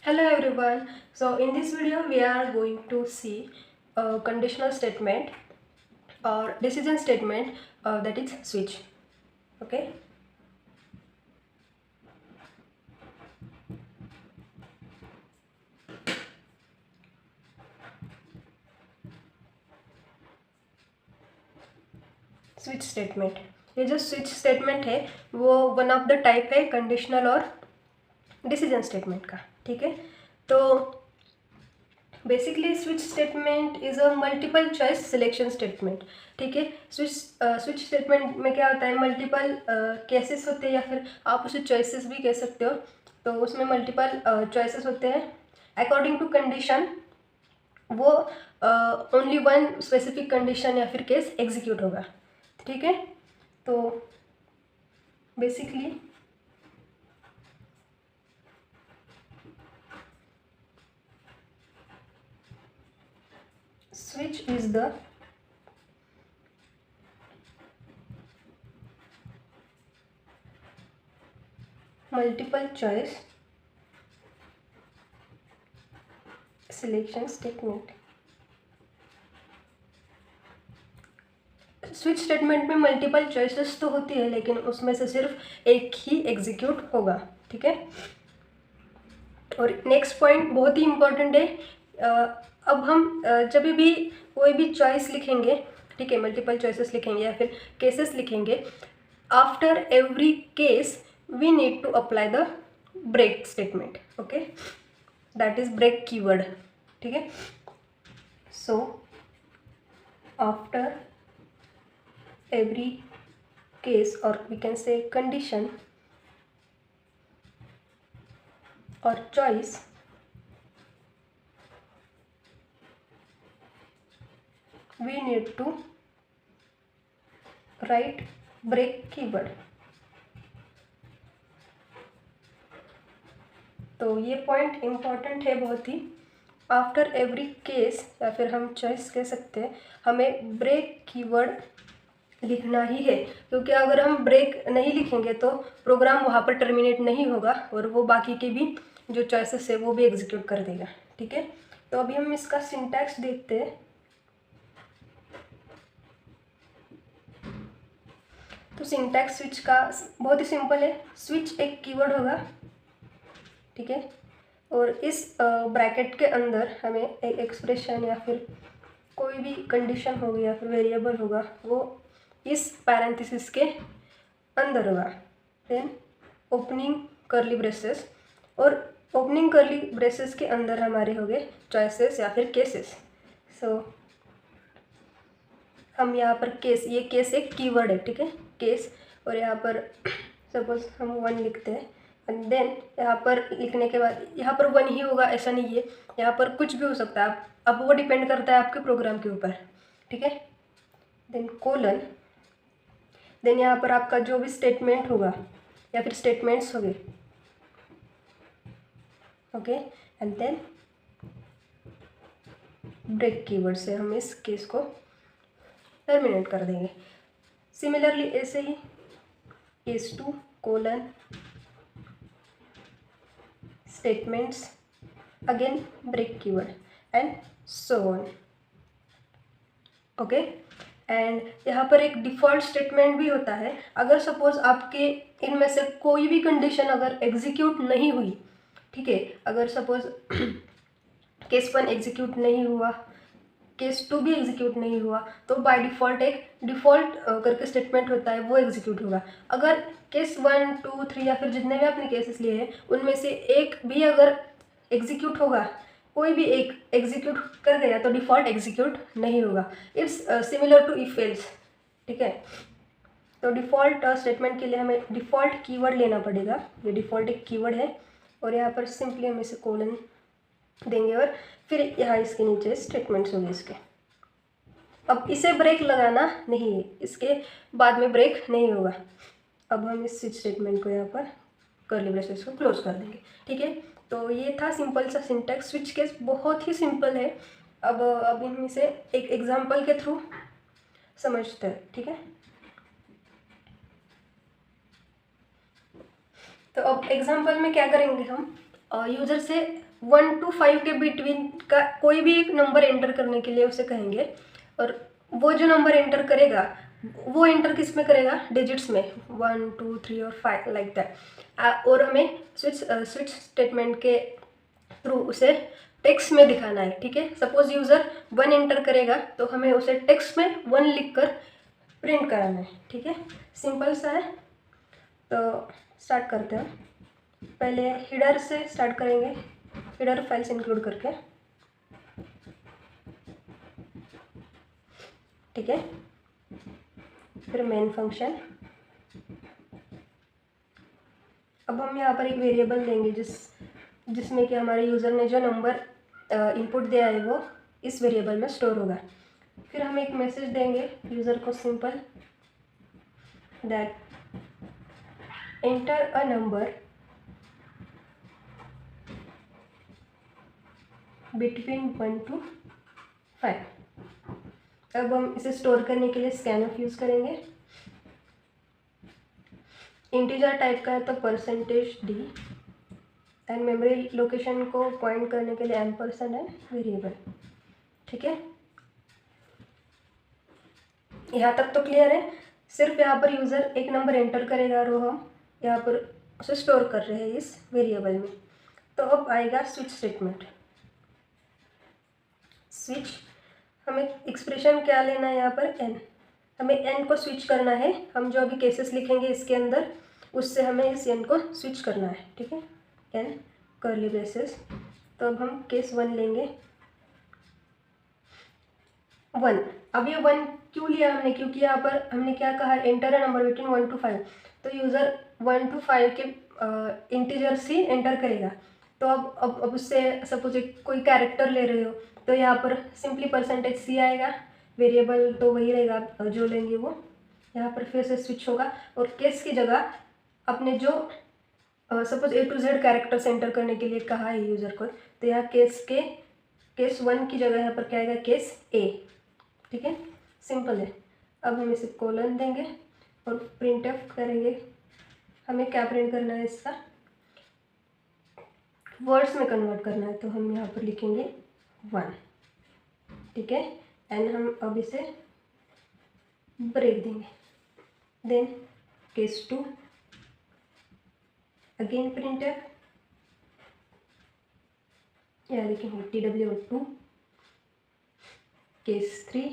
Hello everyone. So in this video we are going to see a conditional statement or decision statement that is switch. Okay. Switch statement, ये जो switch statement है वो one of the type है conditional और decision statement का. ठीक है. तो basically switch statement is a multiple choice selection statement. ठीक है. स्विच स्टेटमेंट में क्या होता है, मल्टीपल केसेस होते हैं या फिर आप उसे चॉइसेस भी कह सकते हो. तो उसमें मल्टीपल चॉइसेस होते हैं. अकॉर्डिंग टू कंडीशन वो ओनली वन स्पेसिफिक कंडीशन या फिर केस एग्जीक्यूट होगा. ठीक है. तो basically switch is the multiple choice selection statement. Switch statement में मल्टीपल चॉइसेस तो होती है लेकिन उसमें से सिर्फ एक ही एग्जीक्यूट होगा. ठीक है. और नेक्स्ट पॉइंट बहुत ही इम्पोर्टेंट है. अब हम जब भी कोई भी चॉइस लिखेंगे, ठीक है, मल्टीपल चॉइसेस लिखेंगे या फिर केसेस लिखेंगे, after every case we need to apply the break statement. Okay, that is break keyword. ठीक है. So after every case, or we can say condition or choice, we need to write break keyword. तो ये point important है बहुत ही. After every case या फिर हम choice कह सकते हैं, हमें ब्रेक कीवर्ड लिखना ही है, क्योंकि अगर हम ब्रेक नहीं लिखेंगे तो प्रोग्राम वहाँ पर टर्मिनेट नहीं होगा और वो बाकी के भी जो चॉइसेस है वो भी एग्जीक्यूट कर देगा. ठीक है. तो अभी हम इसका सिंटैक्स देखते हैं. तो सिंटैक्स स्विच का बहुत ही सिंपल है. स्विच एक कीवर्ड होगा. ठीक है. और इस ब्रैकेट के अंदर हमें एक एक्सप्रेशन या फिर कोई भी कंडीशन होगी या फिर वेरिएबल होगा वो इस पैरेंथेसिस के अंदर होगा. देन ओपनिंग कर्ली ब्रेसेस, और ओपनिंग कर्ली ब्रेसेस के अंदर हमारे हो गए चॉइसेस या फिर केसेस. सो हम यहाँ पर केस, ये केस एक कीवर्ड है. ठीक है, केस. और यहाँ पर सपोज हम 1 लिखते हैं एंड देन यहाँ पर लिखने के बाद यहाँ पर 1 ही होगा ऐसा नहीं है, यहाँ पर कुछ भी हो सकता है. अब वो डिपेंड करता है आपके प्रोग्राम के ऊपर. ठीक है. देन कोलन, देन यहाँ पर आपका जो भी स्टेटमेंट होगा या फिर स्टेटमेंट्स होंगे. Okay. And then break keyword से हम इस केस को टर्मिनेट कर देंगे. सिमिलरली ऐसे ही case 2 colon statements again break keyword and so on. Okay. And यहाँ पर एक डिफ़ॉल्ट स्टेटमेंट भी होता है. अगर सपोज आपके इनमें से कोई भी कंडीशन अगर एग्जीक्यूट नहीं हुई, ठीक है, अगर सपोज केस 1 एग्जीक्यूट नहीं हुआ, केस 2 भी एग्जीक्यूट नहीं हुआ, तो बाय डिफ़ॉल्ट एक डिफ़ॉल्ट करके स्टेटमेंट होता है वो एग्जीक्यूट होगा. अगर केस 1, 2, 3 या फिर जितने भी आपने केसेस लिए हैं उनमें से एक भी अगर एग्जीक्यूट होगा, कोई भी एक एग्जीक्यूट कर गया तो डिफ़ॉल्ट एग्जीक्यूट नहीं होगा. It's similar to if else. ठीक है. तो डिफ़ॉल्ट स्टेटमेंट के लिए हमें डिफ़ॉल्ट कीवर्ड लेना पड़ेगा. ये डिफ़ॉल्ट एक कीवर्ड है और यहाँ पर सिंपली हम इसे कोलन देंगे और फिर यहाँ इसके नीचे स्टेटमेंट्स होंगे इसके. अब इसे ब्रेक लगाना नहीं है, इसके बाद में ब्रेक नहीं होगा. अब हम इस स्विच स्टेटमेंट को यहाँ पर कर्ली ब्रेसेस को क्लोज कर देंगे. ठीक है. तो ये था सिंपल सा सिंटैक्स. स्विच केस बहुत ही सिंपल है. अब हम इसे एक एग्जांपल के थ्रू समझते हैं. ठीक है. तो अब एग्जांपल में क्या करेंगे, हम यूज़र से 1 to 5 के बिटवीन का कोई भी एक नंबर एंटर करने के लिए उसे कहेंगे, और वो जो नंबर एंटर करेगा वो एंटर किस में करेगा, डिजिट्स में, 1 2 3 और 5 लाइक दैट। और हमें स्विच स्टेटमेंट के थ्रू उसे टेक्स्ट में दिखाना है, ठीक है। सपोज यूज़र 1 एंटर करेगा तो हमें उसे टेक्स्ट में 1 लिख कर प्रिंट कराना है, ठीक है। सिंपल सा है। तो स्टार्ट करते हैं। पहले हेडर से स्टार्ट करेंगे, हेडर फाइल्स इंक्लूड करके, ठीक है। फिर मेन फंक्शन। अब हम यहाँ पर एक वेरिएबल देंगे जिसमें कि हमारे यूज़र ने जो नंबर इनपुट दिया है वो इस वेरिएबल में स्टोर होगा। फिर हम एक मैसेज देंगे यूज़र को, simple that enter a number between 1 to 5। अब हम इसे स्टोर करने के लिए स्कैनफ यूज़ करेंगे। इंटीजर टाइप का है तो %d, एंड मेमोरी लोकेशन को पॉइंट करने के लिए एम्परसेंड है वेरिएबल, ठीक है। यहाँ तक तो क्लियर है। सिर्फ यहाँ पर यूज़र एक नंबर एंटर करेगा और वो हम यहाँ पर उसे स्टोर कर रहे हैं इस वेरिएबल में। तो अब आएगा स्विच स्टेटमेंट। स्विच, हमें एक्सप्रेशन क्या लेना है यहाँ पर, n, हमें n को स्विच करना है। हम जो अभी केसेस लिखेंगे इसके अंदर उससे हमें इस n को स्विच करना है, ठीक है। n curly braces. तो अब हम केस 1 लेंगे, 1। अब ये 1 क्यों लिया हमने, क्योंकि यहाँ पर हमने क्या कहा, enter a number between 1 to 5। तो यूज़र 1 to 5 के इंटीजर्स ही एंटर करेगा। तो अब उससे सपोज एक कोई कैरेक्टर ले रहे हो तो यहाँ पर सिंपली %c आएगा, वेरिएबल तो वही रहेगा जो लेंगे वो। यहाँ पर फिर से स्विच होगा और केस की जगह अपने जो suppose A to Z characters enter करने के लिए कहा है यूज़र को, तो यहाँ केस 1 की जगह यहाँ पर क्या आएगा, केस A, ठीक है। सिंपल है। अब हम इसे कोलन देंगे और प्रिंटफ करेंगे। हमें क्या प्रिंट करना है, इसका वर्ड्स में कन्वर्ट करना है, तो हम यहाँ पर लिखेंगे 1, ठीक है। एंड हम अब इसे ब्रेक देंगे। देन केस 2, अगेन प्रिंटफ, यहाँ लिखेंगे TWO2, केस 3,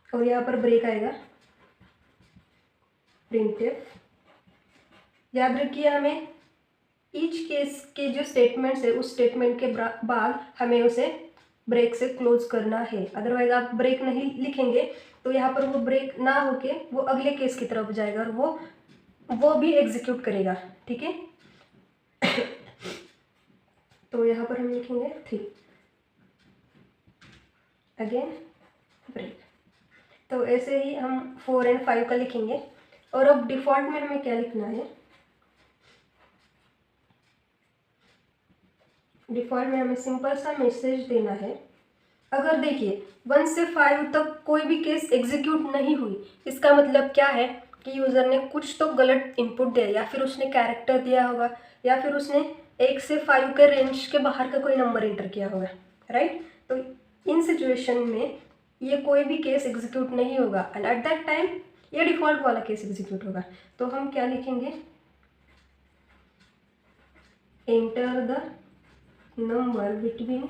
और यहाँ पर ब्रेक आएगा प्रिंटफ। याद रखिए हमें ईच केस के जो स्टेटमेंट्स है उस स्टेटमेंट के बाद हमें उसे ब्रेक से क्लोज करना है। अदरवाइज आप ब्रेक नहीं लिखेंगे तो यहाँ पर वो ब्रेक ना होके वो अगले केस की तरफ जाएगा और वो भी एग्जीक्यूट करेगा, ठीक है। तो यहाँ पर हम लिखेंगे 3, अगेन ब्रेक। तो ऐसे ही हम 4 और 5 का लिखेंगे। और अब डिफ़ॉल्ट में हमें क्या लिखना है, डिफ़ॉल्ट में हमें सिंपल सा मैसेज देना है। अगर देखिए 1 से 5 तक कोई भी केस एग्जीक्यूट नहीं हुई, इसका मतलब क्या है कि यूज़र ने कुछ तो गलत इनपुट दिया, या फिर उसने कैरेक्टर दिया होगा, या फिर उसने 1 से 5 के रेंज के बाहर का कोई नंबर एंटर किया होगा, राइट। तो इन सिचुएशन में ये कोई भी केस एग्जीक्यूट नहीं होगा एंड एट दैट टाइम ये डिफ़ॉल्ट वाला केस एग्जीक्यूट होगा। तो हम क्या लिखेंगे, enter the number between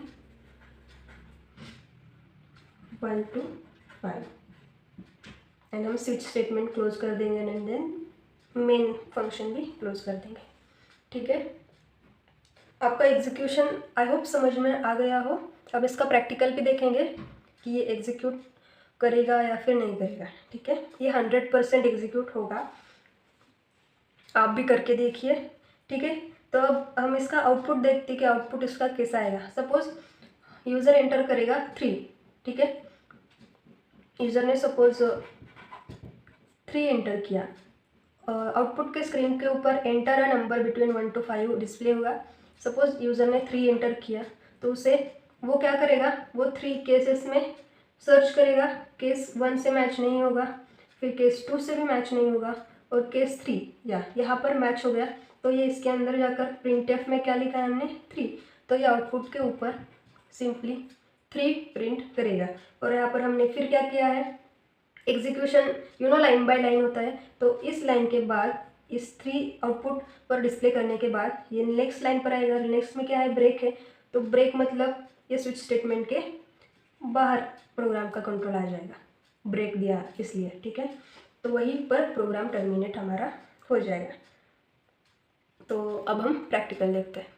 1 to 5, and हम स्विच स्टेटमेंट क्लोज कर देंगे एंड देन मेन फंक्शन भी क्लोज कर देंगे, ठीक है। आपका एग्जीक्यूशन आई होप समझ में आ गया हो। अब इसका प्रैक्टिकल भी देखेंगे कि ये एग्जीक्यूट करेगा या फिर नहीं करेगा, ठीक है। ये 100% एग्जीक्यूट होगा, आप भी करके देखिए, ठीक है। तो अब हम इसका आउटपुट देखते हैं कि आउटपुट इसका कैसा आएगा। सपोज यूज़र एंटर करेगा 3, ठीक है। यूज़र ने सपोज 3 एंटर किया, आउटपुट के स्क्रीन के ऊपर enter a number between 1 to 5 display होगा। सपोज यूज़र ने 3 एंटर किया तो उसे वो क्या करेगा, वो 3 केसेस में सर्च करेगा। केस 1 से मैच नहीं होगा, फिर केस 2 से भी मैच नहीं होगा, और केस 3 यहाँ पर मैच हो गया। तो ये इसके अंदर जाकर प्रिंटफ में क्या लिखा है हमने, 3। तो ये आउटपुट के ऊपर सिंपली 3 प्रिंट करेगा। और यहाँ पर हमने फिर क्या किया है, एग्जीक्यूशन लाइन बाय लाइन होता है, तो इस लाइन के बाद इस 3 आउटपुट पर डिस्प्ले करने के बाद ये नेक्स्ट लाइन पर आएगा। नेक्स्ट में क्या है, ब्रेक है, तो ब्रेक मतलब ये स्विच स्टेटमेंट के बाहर प्रोग्राम का कंट्रोल आ जाएगा, ब्रेक दिया इसलिए, ठीक है। तो वहीं पर प्रोग्राम टर्मिनेट हमारा हो जाएगा। तो अब हम प्रैक्टिकल देखते हैं।